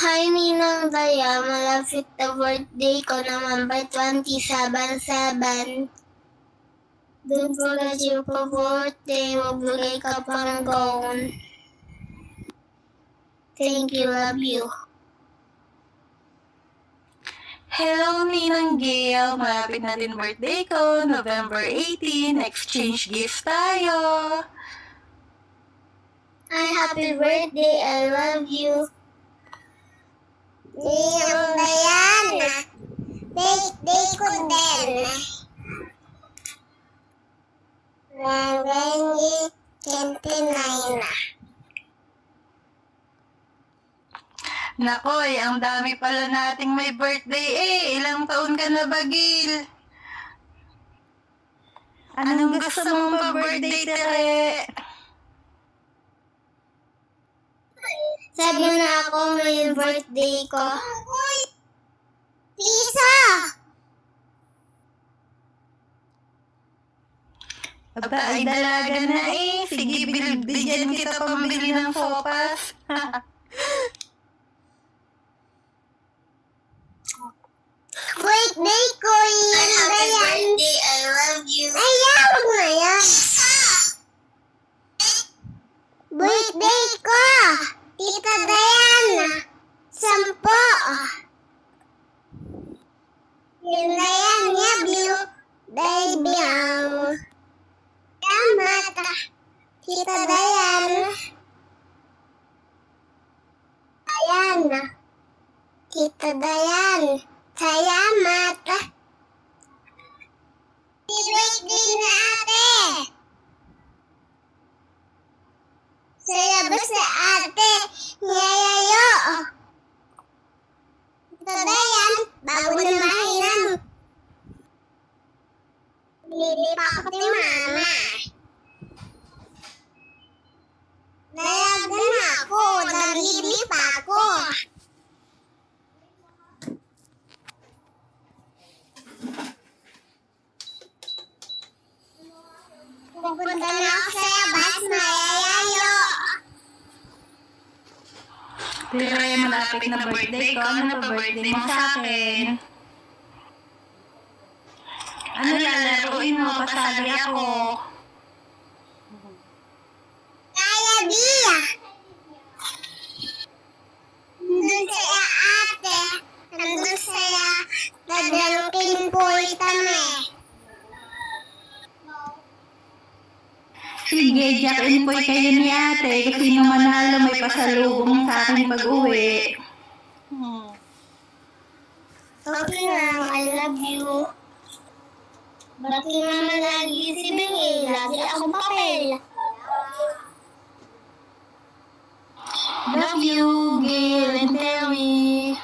Hi, Ninang Daya. Malapit na birthday ko na November 27. Don't forget your birthday. Magbigay ka pang gown. Thank you, love you. Hello, Ninang Gail. Malapit na din birthday ko, November 18. Exchange gifts tayo. Hi, happy birthday. I love you. Ninang Diana. Birthday ko din. November 29 na. Nakoy, ang dami pala nating may birthday Ilang taon ka na ba, Gil? Anong gusto mong pa-birthday, Tere? Sabi na ako may birthday ko. Lisa! Aba, ay dalaga na Sige, bigyan kita pambili ng sopas. Birthday ko yun. Happy birthday, I love you. Ay, wag na yan. Birthday ko, Tita Diana. 10. Yun na yan, Yabiu. Daybiang. Yamata. Tita Diana. Diana. Tita Diana. Salamat. Birthday na ate. Saya ba sa ate? Yayayo. Ito ba yan? Bago na mahiram. Bili pa ako kay mama. Nalaga na ako. Nabili pa ako. Pupunta na ako sa labas, mayayayo. Tere, malapit na birthday ko. Ano pa birthday mo sa akin? Ano lalaruin mo? Pasali ako. Kaya, Bia. Nandun saya ate. Nandun saya dadalungkin po itame. Sige, Jack-in po kayo ni ate. Kasi nung manalo may pasalubong sa akin pag-uwi. Okay lang, I love you. Bati naman lagi si Bingay. Lagi akong papel. Love you, Gail and Terry.